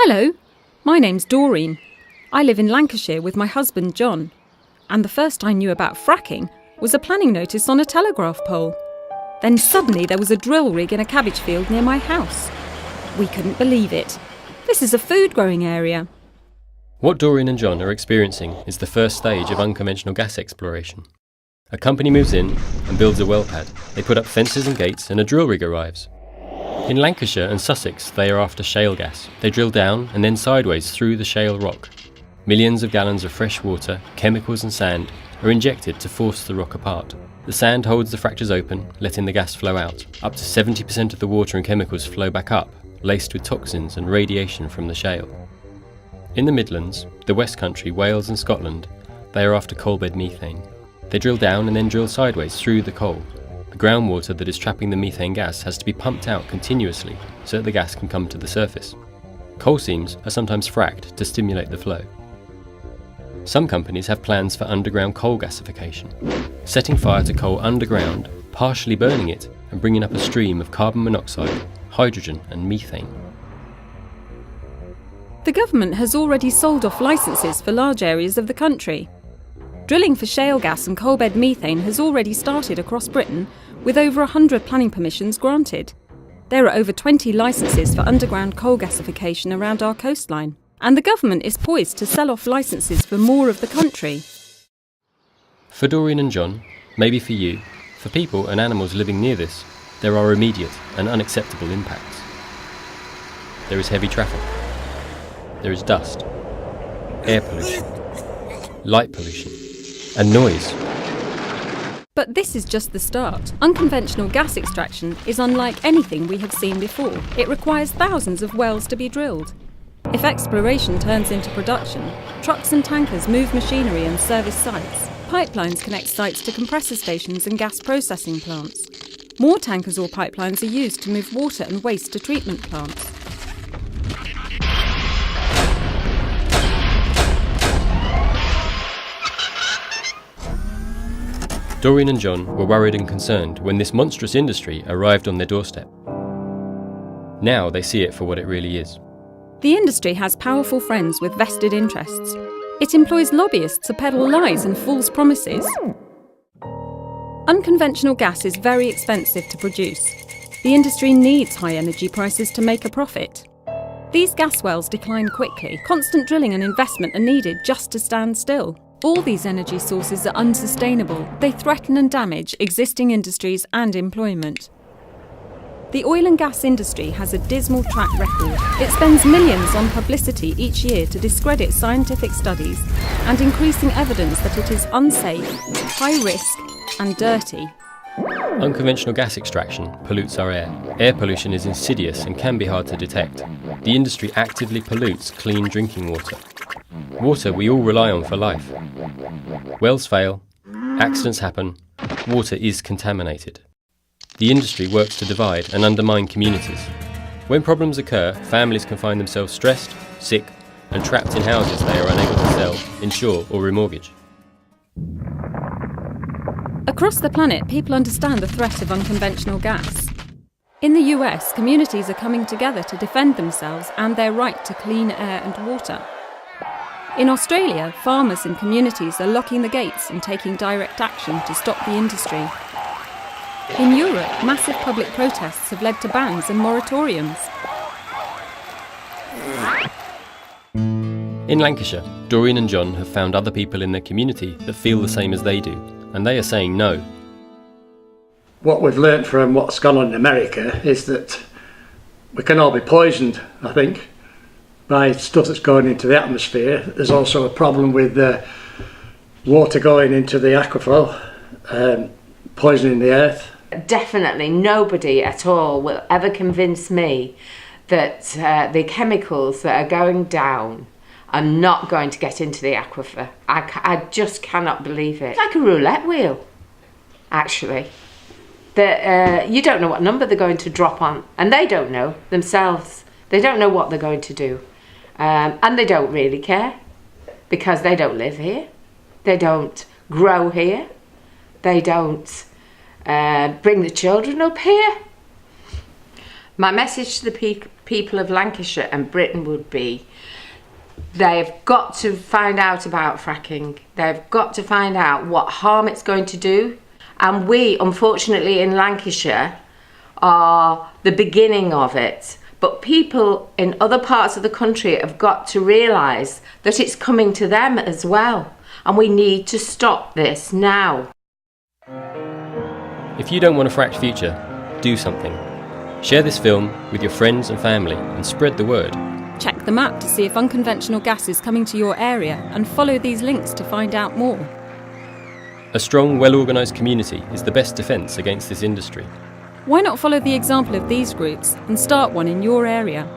Hello, my name's Doreen. I live in Lancashire with my husband John. And the first I knew about fracking was a planning notice on a telegraph pole. Then suddenly there was a drill rig in a cabbage field near my house. We couldn't believe it. This is a food growing area. What Doreen and John are experiencing is the first stage of unconventional gas exploration. A company moves in and builds a well pad. They put up fences and gates and a drill rig arrives. In Lancashire and Sussex, they are after shale gas. They drill down and then sideways through the shale rock. Millions of gallons of fresh water, chemicals and sand are injected to force the rock apart. The sand holds the fractures open, letting the gas flow out. Up to 70% of the water and chemicals flow back up, laced with toxins and radiation from the shale. In the Midlands, the West Country, Wales and Scotland, they are after coalbed methane. They drill down and then drill sideways through the coal. The groundwater that is trapping the methane gas has to be pumped out continuously so that the gas can come to the surface. Coal seams are sometimes fracked to stimulate the flow. Some companies have plans for underground coal gasification, setting fire to coal underground, partially burning it and bringing up a stream of carbon monoxide, hydrogen and methane. The government has already sold off licences for large areas of the country. Drilling for shale gas and coalbed methane has already started across Britain, with over 100 planning permissions granted. There are over 20 licences for underground coal gasification around our coastline, and the government is poised to sell off licences for more of the country. For Doreen and John, maybe for you, for people and animals living near this, there are immediate and unacceptable impacts. There is heavy traffic. There is dust, air pollution, light pollution, and noise. But this is just the start. Unconventional gas extraction is unlike anything we have seen before. It requires thousands of wells to be drilled. If exploration turns into production, trucks and tankers move machinery and service sites. Pipelines connect sites to compressor stations and gas processing plants. More tankers or pipelines are used to move water and waste to treatment plants. Doreen and John were worried and concerned when this monstrous industry arrived on their doorstep. Now they see it for what it really is. The industry has powerful friends with vested interests. It employs lobbyists to peddle lies and false promises. Unconventional gas is very expensive to produce. The industry needs high energy prices to make a profit. These gas wells decline quickly. Constant drilling and investment are needed just to stand still. All these energy sources are unsustainable. They threaten and damage existing industries and employment. The oil and gas industry has a dismal track record. It spends millions on publicity each year to discredit scientific studies and increasing evidence that it is unsafe, high risk and dirty. Unconventional gas extraction pollutes our air. Air pollution is insidious and can be hard to detect. The industry actively pollutes clean drinking water. Water we all rely on for life. Wells fail, accidents happen, water is contaminated. The industry works to divide and undermine communities. When problems occur, families can find themselves stressed, sick, and trapped in houses they are unable to sell, insure, or remortgage. Across the planet, people understand the threat of unconventional gas. In the US, communities are coming together to defend themselves and their right to clean air and water. In Australia, farmers and communities are locking the gates and taking direct action to stop the industry. In Europe, massive public protests have led to bans and moratoriums. In Lancashire, Doreen and John have found other people in their community that feel the same as they do, and they are saying no. What we've learnt from what's gone on in America is that we can all be poisoned, I think, by stuff that's going into the atmosphere. There's also a problem with water going into the aquifer, poisoning the earth. Definitely nobody at all will ever convince me that the chemicals that are going down are not going to get into the aquifer. I just cannot believe it. It's like a roulette wheel, actually. You don't know what number they're going to drop on, and they don't know themselves. They don't know what they're going to do. And they don't really care, because they don't live here. They don't grow here. They don't bring the children up here. My message to the people of Lancashire and Britain would be, they've got to find out about fracking. They've got to find out what harm it's going to do. And we, unfortunately, in Lancashire, are the beginning of it. But people in other parts of the country have got to realise that it's coming to them as well. And we need to stop this now. If you don't want a fracked future, do something. Share this film with your friends and family and spread the word. Check the map to see if unconventional gas is coming to your area and follow these links to find out more. A strong, well-organised community is the best defence against this industry. Why not follow the example of these groups and start one in your area?